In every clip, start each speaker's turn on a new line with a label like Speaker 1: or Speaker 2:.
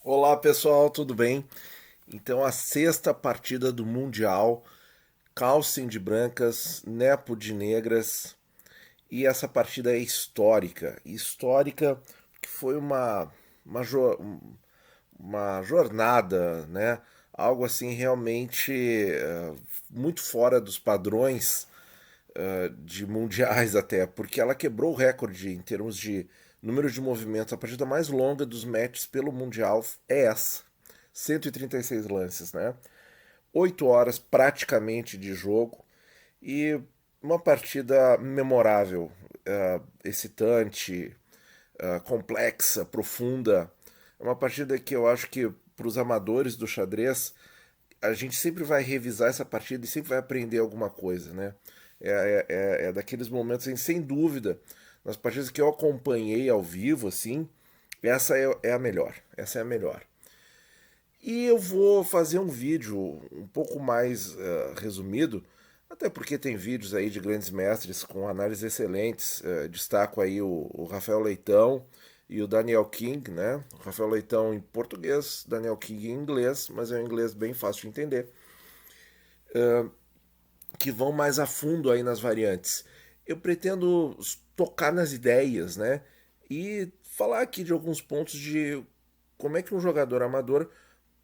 Speaker 1: Olá pessoal, tudo bem? Então a sexta partida do Mundial, Carlsen de brancas, Nepo de negras, e essa partida é histórica. Histórica porque foi uma jornada, né? Algo assim realmente muito fora dos padrões de mundiais até, porque ela quebrou o recorde em termos de número de movimentos. A partida mais longa dos matches pelo mundial é essa, 136 lances, né? 8 horas praticamente de jogo e uma partida memorável, excitante, complexa, profunda. É uma partida que eu acho que para os amadores do xadrez a gente sempre vai revisar essa partida e sempre vai aprender alguma coisa, né? É daqueles momentos, em, sem dúvida, nas partidas que eu acompanhei ao vivo, assim, essa é a melhor. Essa é a melhor. E eu vou fazer um vídeo um pouco mais resumido, até porque tem vídeos aí de grandes mestres com análises excelentes. Destaco aí o Rafael Leitão e o Daniel King, né? O Rafael Leitão em português, Daniel King em inglês, mas é um inglês bem fácil de entender, que vão mais a fundo aí nas variantes. Eu pretendo tocar nas ideias, né? E falar aqui de alguns pontos de como é que um jogador amador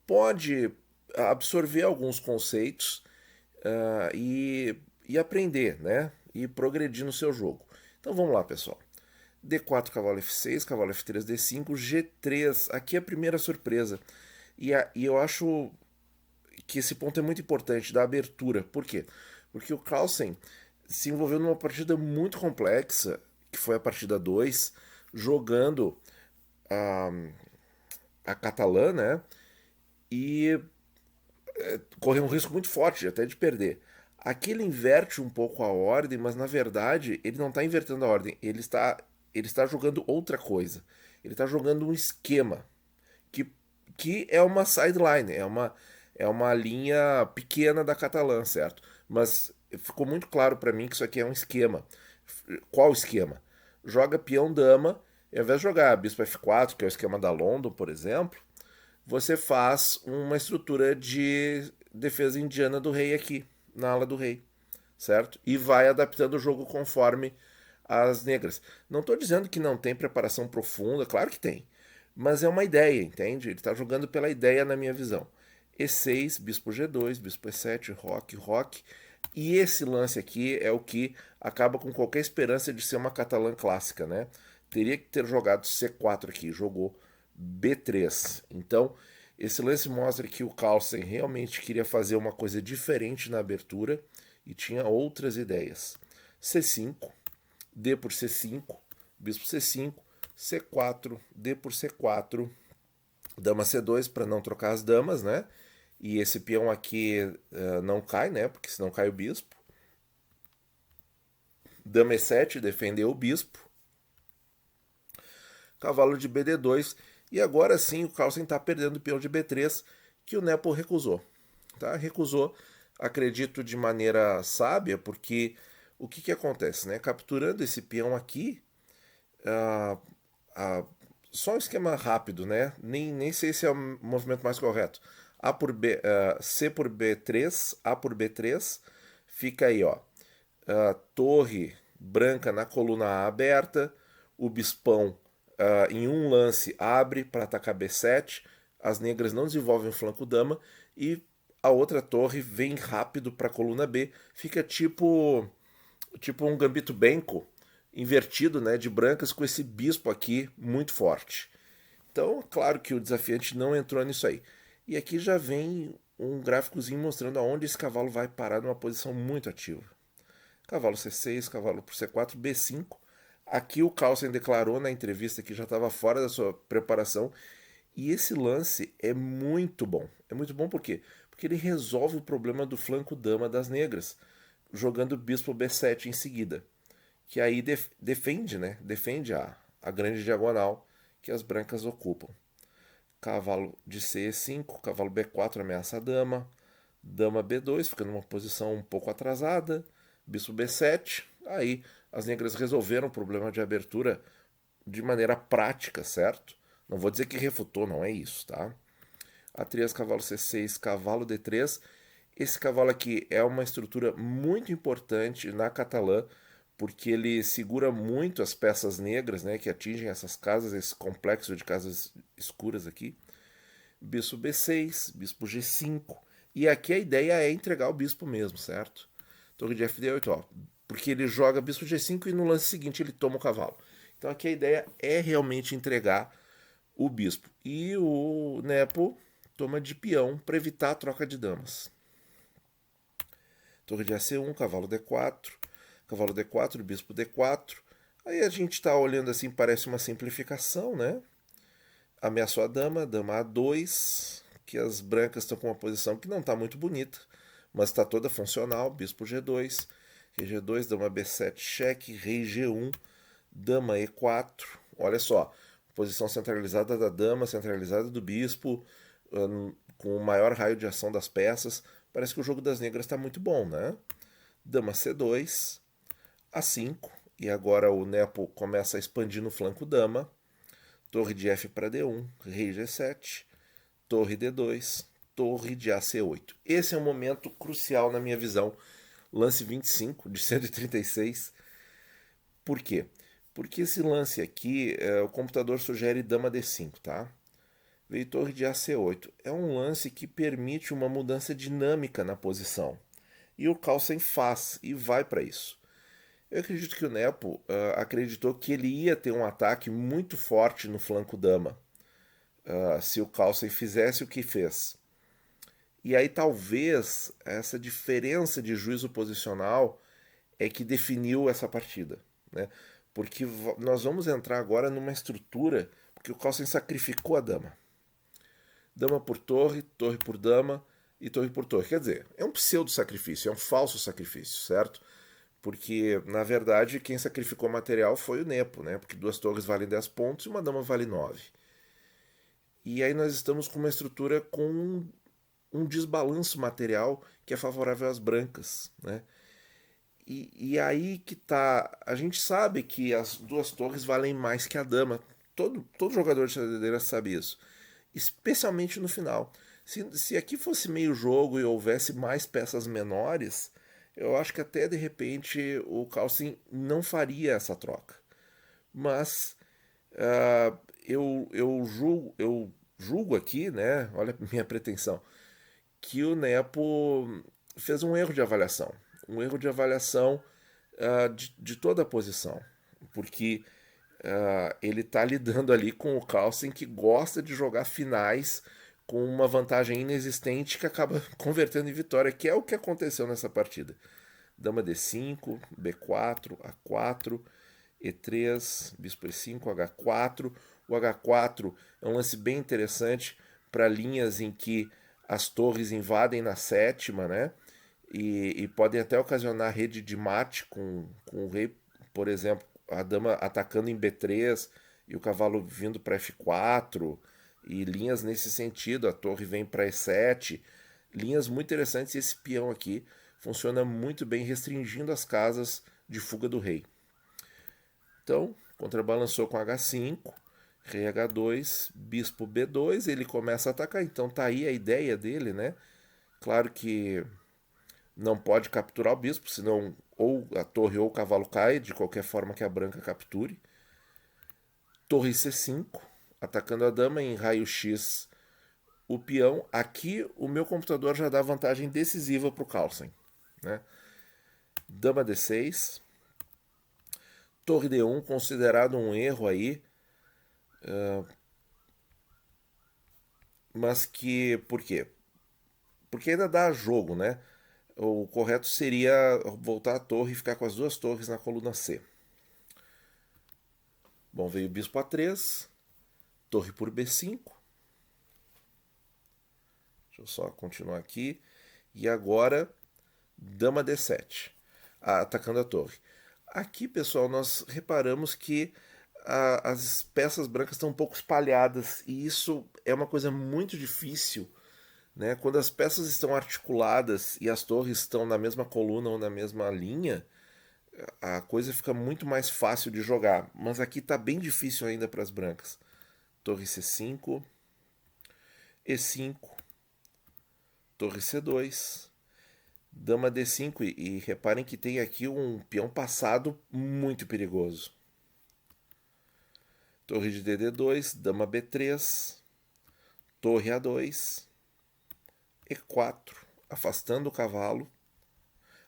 Speaker 1: pode absorver alguns conceitos e aprender, né? E progredir no seu jogo. Então vamos lá, pessoal. D4, cavalo F6, cavalo F3, D5, G3. Aqui é a primeira surpresa. E eu acho que esse ponto é muito importante, da abertura. Por quê? Porque o Carlsen se envolveu numa partida muito complexa, que foi a partida 2, jogando a, a catalã, né? E correu um risco muito forte até de perder. Aqui ele inverte um pouco a ordem, mas na verdade ele não está invertendo a ordem, ele está jogando outra coisa. Ele está jogando um esquema que, que é uma sideline, é uma linha pequena da catalã, certo? Mas ficou muito claro para mim que isso aqui é um esquema. Qual esquema? Joga peão dama, ao invés de jogar bispo F4, que é o esquema da London, por exemplo, você faz uma estrutura de defesa indiana do rei aqui, na ala do rei, certo? E vai adaptando o jogo conforme as negras. Não estou dizendo que não tem preparação profunda, claro que tem, mas é uma ideia, entende? Ele está jogando pela ideia na minha visão. E6, bispo G2, bispo E7, roque, roque. E esse lance aqui é o que acaba com qualquer esperança de ser uma catalã clássica, né? Teria que ter jogado C4 aqui, jogou B3. Então, esse lance mostra que o Carlsen realmente queria fazer uma coisa diferente na abertura e tinha outras ideias. C5, D por C5, bispo C5, C4, D por C4, dama C2 para não trocar as damas, né? E esse peão aqui não cai, né? Porque senão cai o bispo. Dama E7, defendeu o bispo. Cavalo de BD2. E agora sim o Carlsen está perdendo o peão de B3, que o Nepo recusou. Tá? Recusou, acredito, de maneira sábia, porque o que acontece? Né? Capturando esse peão aqui, ah, ah, só um esquema rápido, né? Nem sei se é o movimento mais correto. A por B, C por B3, A por B3, fica aí, ó. Torre branca na coluna A aberta, o bispão em um lance abre para atacar B7, as negras não desenvolvem o flanco dama e a outra torre vem rápido para a coluna B, fica tipo um gambito benko invertido, né, de brancas com esse bispo aqui muito forte. Então, claro que o desafiante não entrou nisso aí. E aqui já vem um gráficozinho mostrando aonde esse cavalo vai parar numa posição muito ativa. Cavalo C6, cavalo por C4, B5. Aqui o Carlsen declarou na entrevista que já estava fora da sua preparação. E esse lance é muito bom. É muito bom por quê? Porque ele resolve o problema do flanco dama das negras, jogando bispo B7 em seguida. Que aí defende, né? Defende a grande diagonal que as brancas ocupam. Cavalo de C5, cavalo B4 ameaça a dama, dama B2 fica numa posição um pouco atrasada, bispo B7. Aí as negras resolveram o problema de abertura de maneira prática, certo? Não vou dizer que refutou, não é isso, tá? A3, cavalo C6, cavalo D3. Esse cavalo aqui é uma estrutura muito importante na catalã, porque ele segura muito as peças negras, né, que atingem essas casas, esse complexo de casas escuras aqui. Bispo B6, bispo G5. E aqui a ideia é entregar o bispo mesmo, certo? Torre de FD8, ó. Porque ele joga bispo G5 e no lance seguinte ele toma o cavalo. Então aqui a ideia é realmente entregar o bispo. E o Nepo toma de peão para evitar a troca de damas. Torre de AC1, cavalo D4, bispo D4. Aí a gente está olhando assim, parece uma simplificação, né? Ameaçou a dama A2, que as brancas estão com uma posição que não está muito bonita, mas está toda funcional. Bispo G2, rei G2, dama B7, cheque, rei G1, dama E4. Olha só, posição centralizada da dama, centralizada do bispo, com o maior raio de ação das peças. Parece que o jogo das negras está muito bom, né? Dama C2, A5, e agora o Nepo começa a expandir no flanco dama. Torre de F para D1, rei G7, torre D2, torre de AC8. Esse é um momento crucial na minha visão. Lance 25 de 136. Por quê? Porque esse lance aqui, o computador sugere dama D5, tá? Veio torre de AC8. É um lance que permite uma mudança dinâmica na posição. E o Carlsen faz e vai para isso. Eu acredito que o Nepo acreditou que ele ia ter um ataque muito forte no flanco dama, se o Carlsen fizesse o que fez. E aí talvez essa diferença de juízo posicional é que definiu essa partida, né? Porque nós vamos entrar agora numa estrutura, porque o Carlsen sacrificou a dama. Dama por torre, torre por dama e torre por torre. Quer dizer, é um pseudo-sacrifício, é um falso sacrifício, certo? Porque, na verdade, quem sacrificou material foi o Nepo, né? Porque 2 torres valem 10 pontos e uma dama vale 9. E aí nós estamos com uma estrutura com um desbalanço material que é favorável às brancas, né? E aí que tá. A gente sabe que as 2 torres valem mais que a dama. Todo jogador de xadrez sabe isso. Especialmente no final. Se aqui fosse meio jogo e houvesse mais peças menores, eu acho que até de repente o Carlsen não faria essa troca. Mas eu julgo aqui, né? Olha a minha pretensão, que o Nepo fez um erro de avaliação. Um erro de avaliação de toda a posição. Porque ele está lidando ali com o Carlsen, que gosta de jogar finais com uma vantagem inexistente que acaba convertendo em vitória, que é o que aconteceu nessa partida. Dama D5, B4, A4, E3, bispo E5, H4. O H4 é um lance bem interessante para linhas em que as torres invadem na sétima, né? E podem até ocasionar rede de mate com o rei, por exemplo, a dama atacando em B3 e o cavalo vindo para F4, e linhas nesse sentido, a torre vem para E7, linhas muito interessantes, e esse peão aqui funciona muito bem restringindo as casas de fuga do rei. Então, contrabalançou com H5, rei H2, bispo B2, ele começa a atacar, então tá aí a ideia dele, né? Claro que não pode capturar o bispo, senão ou a torre ou o cavalo cai, de qualquer forma que a branca capture. Torre C5, atacando a dama em raio-x o peão. Aqui o meu computador já dá vantagem decisiva para o Carlsen, né? Dama D6, torre D1, considerado um erro aí, mas que, por quê? Porque ainda dá jogo, né? O correto seria voltar a torre e ficar com as 2 torres na coluna C. Bom, veio o bispo A3, torre por B5. Deixa eu só continuar aqui. E agora, dama D7, atacando a torre. Aqui, pessoal, nós reparamos que as peças brancas estão um pouco espalhadas, e isso é uma coisa muito difícil, né? Quando as peças estão articuladas e as torres estão na mesma coluna ou na mesma linha, a coisa fica muito mais fácil de jogar. Mas aqui está bem difícil ainda para as brancas. torre C5, E5, torre C2, dama D5 e reparem que tem aqui um peão passado muito perigoso. Torre de DD2, dama B3, torre A2, E4, afastando o cavalo.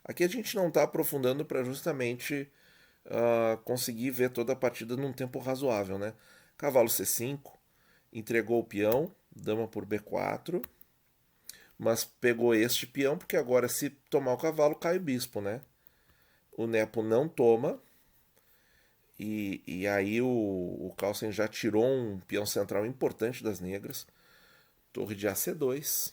Speaker 1: Aqui a gente não está aprofundando para justamente conseguir ver toda a partida num tempo razoável, né? Cavalo C5, entregou o peão, dama por B4, mas pegou este peão porque agora se tomar o cavalo cai o bispo, né? O Nepo não toma e aí o Carlsen já tirou um peão central importante das negras. Torre de AC2,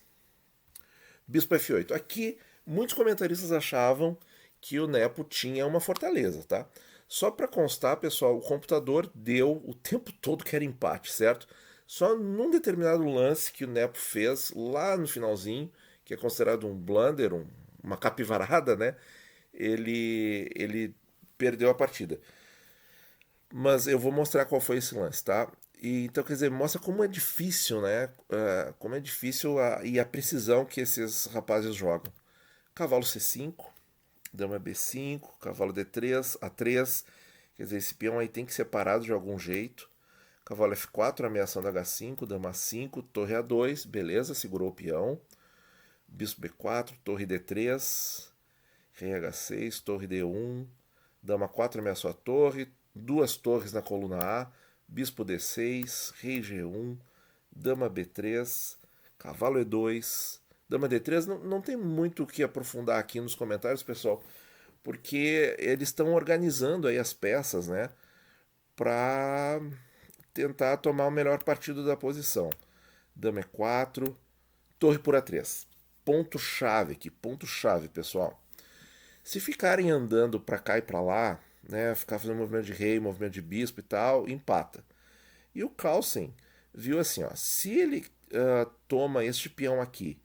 Speaker 1: bispo F8. Aqui muitos comentaristas achavam que o Nepo tinha uma fortaleza, tá? Só para constar, pessoal, o computador deu o tempo todo que era empate, certo? Só num determinado lance que o Nepo fez lá no finalzinho, que é considerado um blunder, uma capivarada, né? Ele perdeu a partida. Mas eu vou mostrar qual foi esse lance, tá? E, então, quer dizer, mostra como é difícil, né? Como é difícil e a precisão que esses rapazes jogam. Cavalo C5, dama B5, cavalo D3, A3. Quer dizer, esse peão aí tem que ser parado de algum jeito. Cavalo F4, ameaçando H5, dama A5, torre A2, beleza, segurou o peão. Bispo B4, torre D3, rei H6, torre D1, dama 4 ameaçou a torre, duas torres na coluna A, bispo D6, rei G1, dama B3, cavalo E2, dama D3. Não tem muito o que aprofundar aqui nos comentários, pessoal, porque eles estão organizando aí as peças, né, para tentar tomar o melhor partido da posição. Dama E4, torre por A3. Ponto-chave aqui, ponto-chave, pessoal. Se ficarem andando para cá e para lá, né, ficar fazendo movimento de rei, movimento de bispo e tal, empata. E o Carlsen viu assim, ó, se ele toma este peão aqui,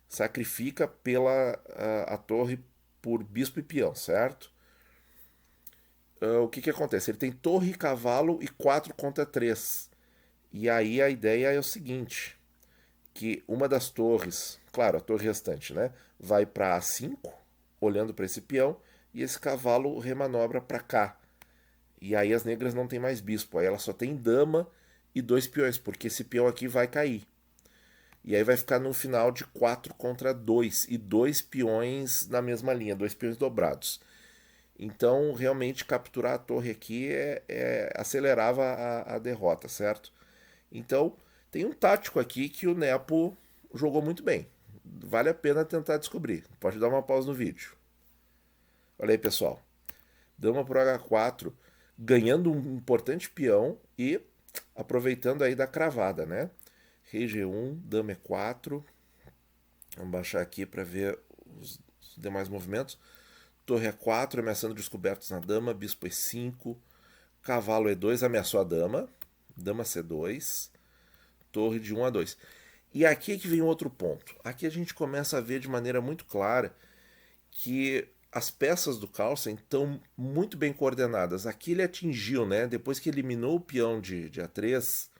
Speaker 1: sacrifica pela a torre por bispo e peão, certo? O que acontece? Ele tem torre, cavalo e 4 contra 3. E aí a ideia é o seguinte, que uma das torres, claro, a torre restante, né, vai para A5, olhando para esse peão, e esse cavalo remanobra para cá. E aí as negras não tem mais bispo, aí ela só tem dama e 2 peões, porque esse peão aqui vai cair. E aí vai ficar no final de 4 contra 2 e 2 peões na mesma linha, 2 peões dobrados. Então, realmente, capturar a torre aqui acelerava a derrota, certo? Então, tem um tático aqui que o Nepo jogou muito bem. Vale a pena tentar descobrir. Pode dar uma pausa no vídeo. Olha aí, pessoal. Dama por H4, ganhando um importante peão e aproveitando aí da cravada, né? Rei G1, dama E4. Vamos baixar aqui para ver os demais movimentos. Torre E4, ameaçando descobertos na dama. Bispo E5. Cavalo E2, ameaçou a dama. Dama C2. Torre de 1 a 2. E aqui é que vem outro ponto. Aqui a gente começa a ver de maneira muito clara que as peças do Carlsen estão muito bem coordenadas. Aqui ele atingiu, né? Depois que eliminou o peão de A3,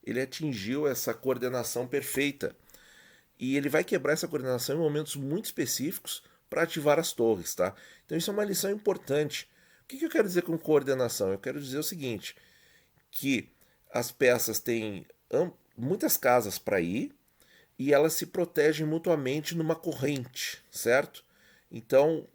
Speaker 1: ele atingiu essa coordenação perfeita. E ele vai quebrar essa coordenação em momentos muito específicos para ativar as torres, tá? Então isso é uma lição importante. O que eu quero dizer com coordenação? Eu quero dizer o seguinte, que as peças têm muitas casas para ir e elas se protegem mutuamente numa corrente, certo? Então,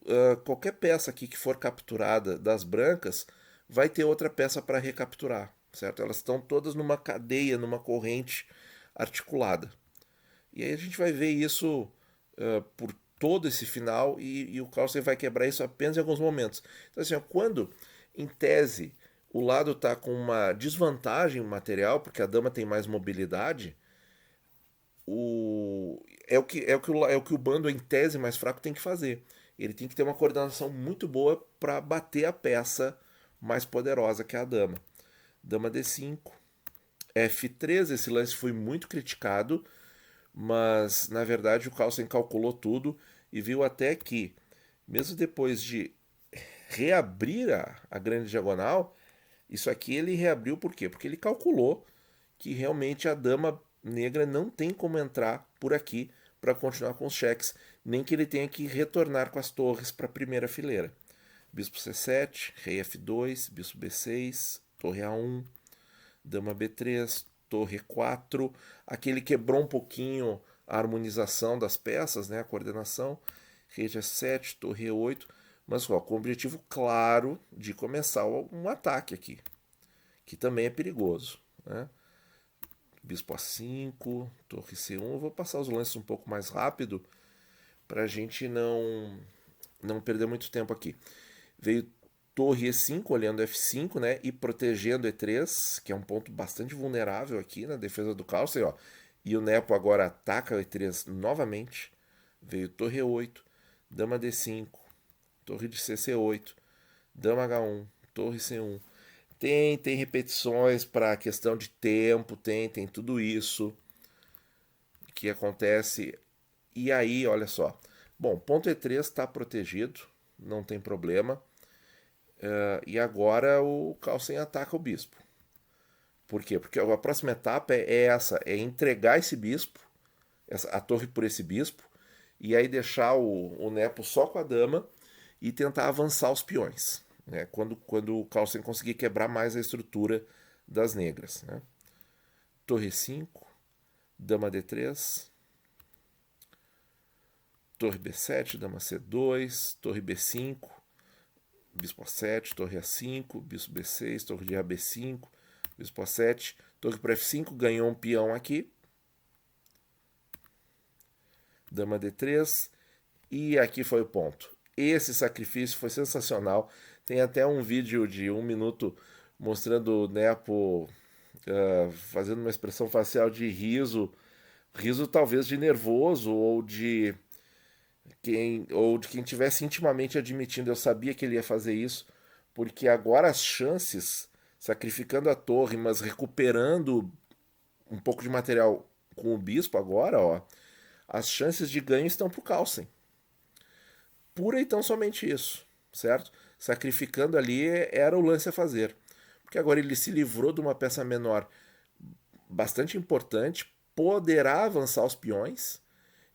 Speaker 1: qualquer peça aqui que for capturada das brancas vai ter outra peça para recapturar, certo? Elas estão todas numa cadeia, numa corrente articulada. E aí a gente vai ver isso por todo esse final e o Carlsen vai quebrar isso apenas em alguns momentos. Então, assim, quando, em tese, o lado está com uma desvantagem material, porque a dama tem mais mobilidade, é o que o bando em tese mais fraco tem que fazer. Ele tem que ter uma coordenação muito boa para bater a peça mais poderosa que é a dama. Dama D5, F3, esse lance foi muito criticado, mas na verdade o Carlsen calculou tudo e viu até que, mesmo depois de reabrir a grande diagonal, isso aqui ele reabriu por quê? Porque ele calculou que realmente a dama negra não tem como entrar por aqui para continuar com os cheques, nem que ele tenha que retornar com as torres para a primeira fileira. Bispo C7, rei F2, bispo B6, torre A1, dama B3, torre E4. Aqui ele quebrou um pouquinho a harmonização das peças, né, a coordenação. Rei G7, torre E8, mas ó, com o objetivo claro de começar um ataque aqui, que também é perigoso, né? Bispo A5, torre C1. Eu vou passar os lances um pouco mais rápido para a gente não perder muito tempo aqui. Veio torre E5 olhando F5, né, e protegendo E3, que é um ponto bastante vulnerável aqui na defesa do Carlsen, ó. E o Nepo agora ataca o E3 novamente. Veio torre E8, dama D5, torre de CC8, dama H1, torre C1. Tem repetições para questão de tempo, tem tudo isso que acontece. E aí, olha só. Bom, ponto E3 está protegido, não tem problema. E agora o Carlsen ataca o bispo. Por quê? Porque a próxima etapa é essa, é entregar esse bispo, a torre por esse bispo, e aí deixar o Nepo só com a dama e tentar avançar os peões, né? Quando o Carlsen conseguir quebrar mais a estrutura das negras, né? Torre 5, dama D3, torre B7, dama C2, torre B5, bispo A7, torre A5, bispo B6, torre de AB5, bispo A7, torre para F5, ganhou um peão aqui, dama D3, e aqui foi o ponto. Esse sacrifício foi sensacional. Tem até um vídeo de 1 minuto mostrando o Nepo fazendo uma expressão facial de riso, riso talvez de nervoso ou de quem tivesse intimamente admitindo, eu sabia que ele ia fazer isso, porque agora as chances, sacrificando a torre, mas recuperando um pouco de material com o bispo agora, ó, as chances de ganho estão pro Carlsen. Pura e tão somente isso, certo? Sacrificando ali era o lance a fazer. Porque agora ele se livrou de uma peça menor bastante importante, poderá avançar os peões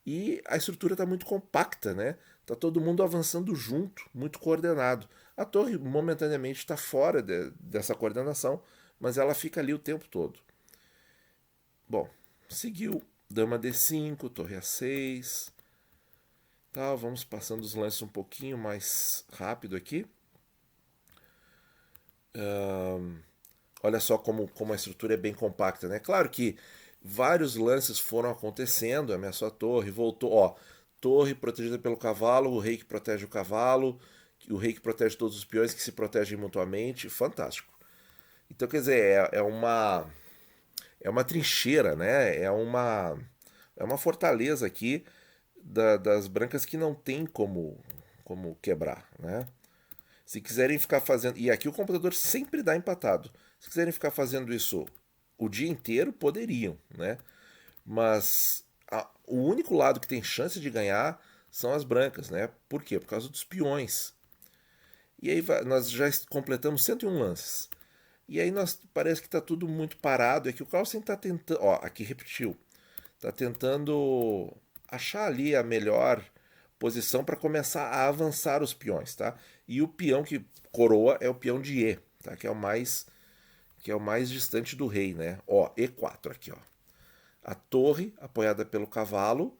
Speaker 1: e a estrutura está muito compacta, né? Tá todo mundo avançando junto, muito coordenado. A torre momentaneamente está fora dessa coordenação, mas ela fica ali o tempo todo. Bom, seguiu dama D5, torre A6. Tá, vamos passando os lances um pouquinho mais rápido aqui. Olha só como a estrutura é bem compacta, né? Claro que vários lances foram acontecendo, ameaçou a torre, voltou, ó, torre protegida pelo cavalo, o rei que protege o cavalo, o rei que protege todos os peões que se protegem mutuamente, fantástico. Então, quer dizer, é uma trincheira, né? É uma fortaleza aqui das brancas que não tem como quebrar, né? Se quiserem ficar fazendo... E aqui o computador sempre dá empatado. Se quiserem ficar fazendo isso o dia inteiro, poderiam, né? Mas o único lado que tem chance de ganhar são as brancas, né? Por quê? Por causa dos peões. E aí nós já completamos 101 lances. E aí parece que está tudo muito parado. É que o Carlsen está tentando... Ó, aqui repetiu. Está tentando achar ali a melhor posição para começar a avançar os peões, tá? E o peão que coroa é o peão de E, tá? Que é o mais distante do rei, né? Ó, E4 aqui, ó. A torre apoiada pelo cavalo,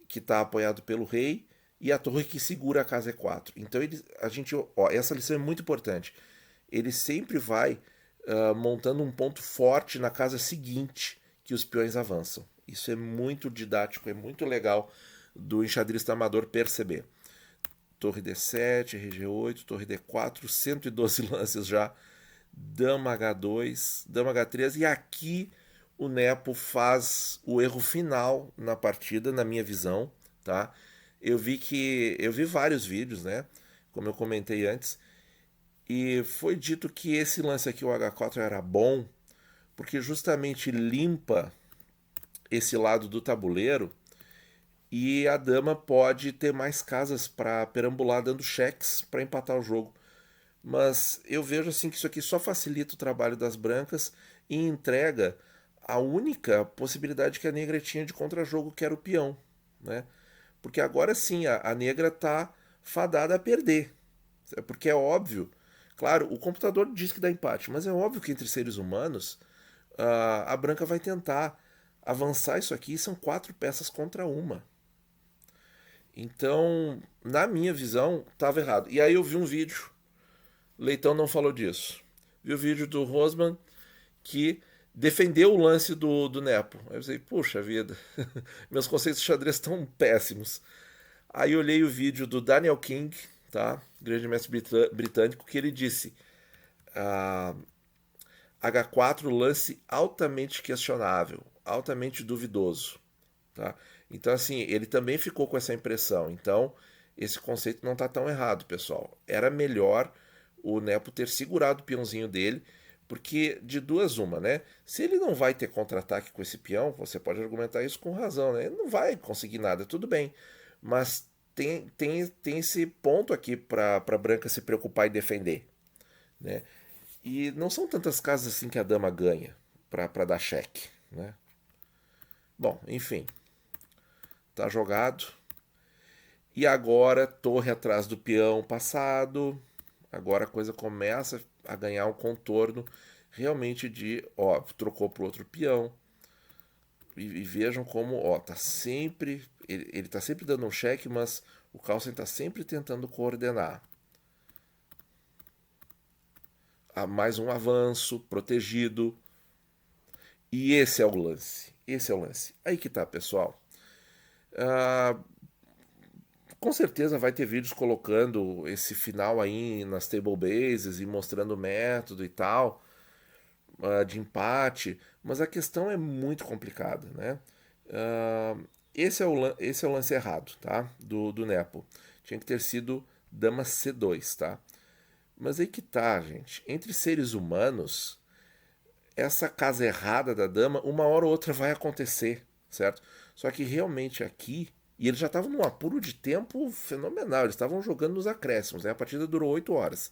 Speaker 1: que está apoiado pelo rei, e a torre que segura a casa E4. Então essa lição é muito importante. Ele sempre vai montando um ponto forte na casa seguinte que os peões avançam. Isso é muito didático, é muito legal do enxadrista amador perceber. Torre D7, RG8, torre D4, 112 lances já. Dama H2, dama H3. E aqui o Nepo faz o erro final na partida, na minha visão, tá? Eu vi vários vídeos, né? Como eu comentei antes. E foi dito que esse lance aqui, o H4, era bom, porque justamente limpa esse lado do tabuleiro e a dama pode ter mais casas para perambular dando cheques para empatar o jogo. Mas eu vejo assim que isso aqui só facilita o trabalho das brancas e entrega a única possibilidade que a negra tinha de contrajogo, que era o peão, né? Porque agora sim a negra está fadada a perder. Porque é óbvio, claro, o computador diz que dá empate, mas é óbvio que entre seres humanos a branca vai tentar avançar isso aqui. São 4 peças contra uma. Então, na minha visão, estava errado. E aí eu vi um vídeo, Leitão não falou disso. Vi o vídeo do Rosman que defendeu o lance do Nepo. Aí eu pensei, puxa vida, meus conceitos de xadrez estão péssimos. Aí eu olhei o vídeo do Daniel King, tá? Grande mestre britânico, que ele disse: H4, lance altamente questionável, altamente duvidoso, tá? Então, assim, ele também ficou com essa impressão. Então, esse conceito não está tão errado, pessoal. Era melhor o Nepo ter segurado o peãozinho dele, porque de duas uma, né? Se ele não vai ter contra-ataque com esse peão, você pode argumentar isso com razão, né? Ele não vai conseguir nada, tudo bem. Mas tem esse ponto aqui para a branca se preocupar e defender, né? E não são tantas casas assim que a dama ganha para dar cheque, né? Bom, enfim, tá jogado. E agora, torre atrás do peão passado. Agora a coisa começa a ganhar um contorno realmente de, ó, trocou pro outro peão. E vejam como, ó, tá sempre. Ele tá sempre dando um cheque, mas o Carlsen tá sempre tentando coordenar. Mais um avanço, protegido. E esse é o lance. Esse é o lance. Aí que tá, pessoal. Ah, com certeza vai ter vídeos colocando esse final aí nas table bases e mostrando o método e tal, de empate, mas a questão é muito complicada, né? Esse é o lance errado, tá? Do Nepo. Tinha que ter sido dama C2, tá? Mas aí que tá, gente. Entre seres humanos, essa casa errada da dama, uma hora ou outra vai acontecer, certo? Só que realmente aqui, e eles já estavam num apuro de tempo fenomenal, eles estavam jogando nos acréscimos, né? A partida durou 8 horas.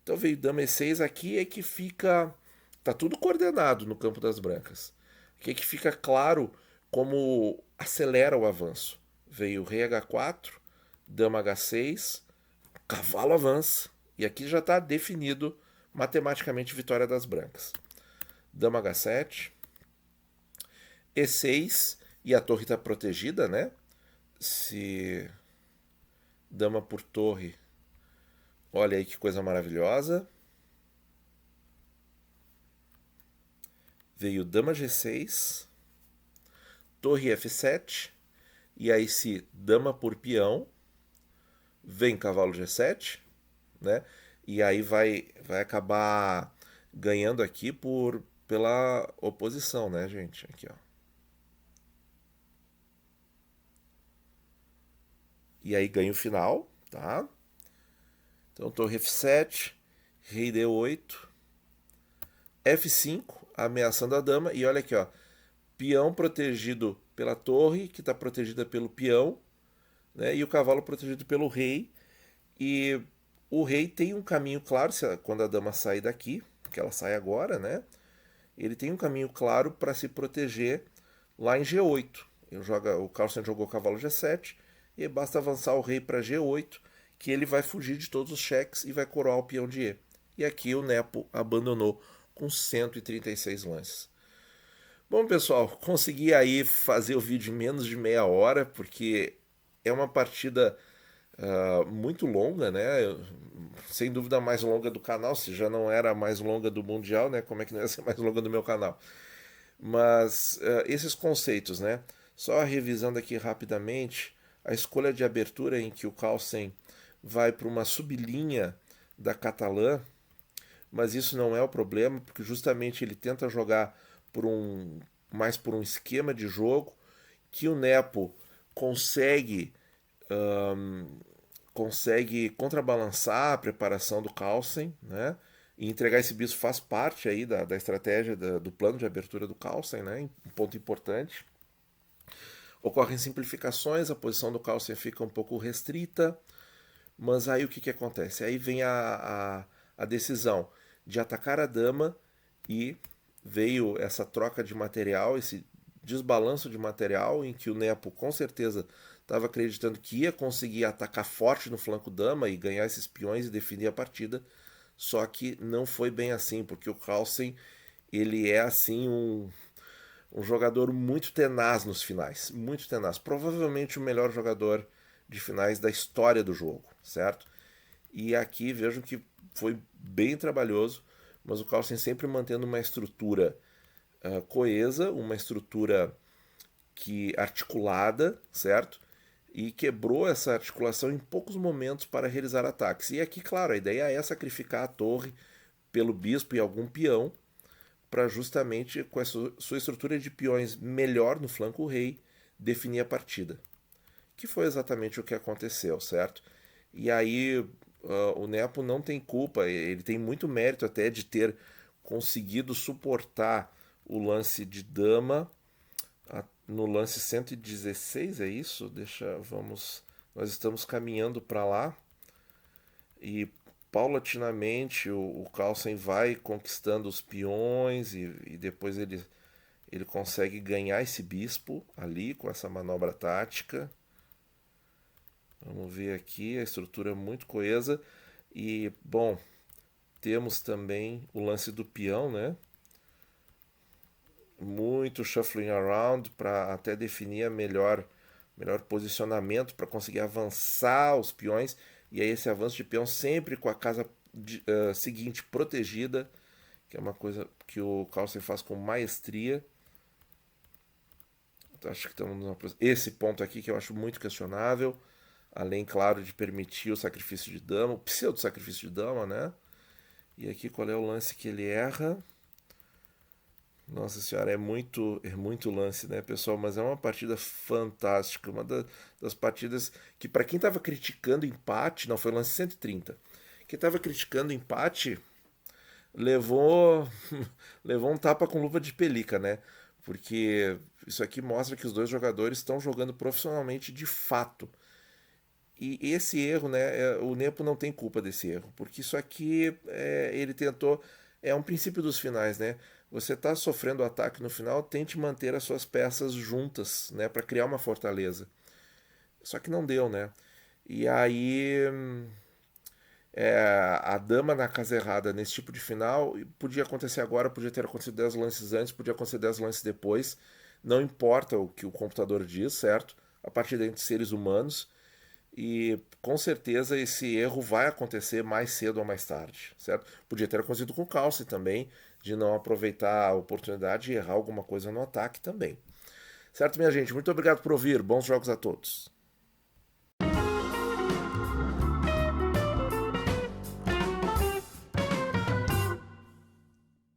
Speaker 1: Então veio dama E6 aqui, é que fica. Tá tudo coordenado no campo das brancas. Aqui é que fica claro como acelera o avanço. Veio rei H4, dama H6, cavalo avança. E aqui já está definido matematicamente vitória das brancas. Dama H7, E6, e a torre está protegida, né? Se dama por torre, olha aí que coisa maravilhosa. Veio dama G6, torre F7, e aí se dama por peão, vem cavalo G7, né? E aí vai acabar ganhando aqui pela oposição, né, gente? Aqui, ó. E aí ganha o final, tá? Então torre F7, rei D8, F5, ameaçando a dama. E olha aqui, ó. Peão protegido pela torre, que está protegida pelo peão, né? E o cavalo protegido pelo rei. E o rei tem um caminho claro, quando a dama sair daqui, que ela sai agora, né? Ele tem um caminho claro para se proteger lá em G8. O Carlsen jogou o cavalo G7 e basta avançar o rei para G8, que ele vai fugir de todos os cheques e vai coroar o peão de E. E aqui o Nepo abandonou com 136 lances. Bom, pessoal, consegui aí fazer o vídeo em menos de meia hora, porque é uma partida muito longa, né? Sem dúvida a mais longa do canal, se já não era a mais longa do Mundial, né? Como é que não ia ser mais longa do meu canal? Mas esses conceitos, né? Só revisando aqui rapidamente, a escolha de abertura em que o Carlsen vai para uma sublinha da catalã, mas isso não é o problema, porque justamente ele tenta jogar mais por um esquema de jogo que o Nepo consegue consegue contrabalançar a preparação do Carlsen, né? E entregar esse bispo faz parte aí da estratégia do plano de abertura do Carlsen, né? Um ponto importante. Ocorrem simplificações, a posição do Carlsen fica um pouco restrita, mas aí o que acontece? Aí vem a decisão de atacar a dama e veio essa troca de material, esse desbalanço de material, em que o Nepo com certeza estava acreditando que ia conseguir atacar forte no flanco dama e ganhar esses peões e definir a partida, só que não foi bem assim, porque o Carlsen ele é assim um jogador muito tenaz nos finais, muito tenaz, provavelmente o melhor jogador de finais da história do jogo, certo? E aqui vejam que foi bem trabalhoso, mas o Carlsen sempre mantendo uma estrutura coesa, uma estrutura que articulada, certo? E quebrou essa articulação em poucos momentos para realizar ataques. E aqui, claro, a ideia é sacrificar a torre pelo bispo e algum peão para justamente, com a sua estrutura de peões melhor no flanco rei, definir a partida. Que foi exatamente o que aconteceu, certo? E aí o Nepo não tem culpa, ele tem muito mérito até de ter conseguido suportar o lance de dama no lance 116, é isso? Nós estamos caminhando para lá e paulatinamente o Carlsen vai conquistando os peões e depois ele consegue ganhar esse bispo ali com essa manobra tática. Vamos ver aqui, a estrutura é muito coesa. E, bom, temos também o lance do peão, né? Muito shuffling around para até definir melhor posicionamento para conseguir avançar os peões. E aí esse avanço de peão sempre com a casa seguinte protegida, que é uma coisa que o Carlsen faz com maestria. Então, acho que estamos esse ponto aqui que eu acho muito questionável. Além, claro, de permitir o sacrifício de dama, o pseudo-sacrifício de dama, né? E aqui qual é o lance que ele erra? Nossa senhora, é muito lance, né, pessoal? Mas é uma partida fantástica, das partidas que, para quem estava criticando empate, não, foi o lance 130. Quem estava criticando empate levou, levou um tapa com luva de pelica, né? Porque isso aqui mostra que os dois jogadores estão jogando profissionalmente de fato. E esse erro, né, o Nepo não tem culpa desse erro, porque isso aqui ele tentou, é um princípio dos finais, né? Você está sofrendo ataque no final, tente manter as suas peças juntas, né, para criar uma fortaleza. Só que não deu, né? E aí a dama na casa errada nesse tipo de final podia acontecer agora, podia ter acontecido 10 lances antes, podia acontecer 10 lances depois. Não importa o que o computador diz, certo? A partida é entre seres humanos. E com certeza esse erro vai acontecer mais cedo ou mais tarde, certo? Podia ter acontecido com o Calce também, de não aproveitar a oportunidade e errar alguma coisa no ataque também. Certo, minha gente? Muito obrigado por ouvir. Bons jogos a todos.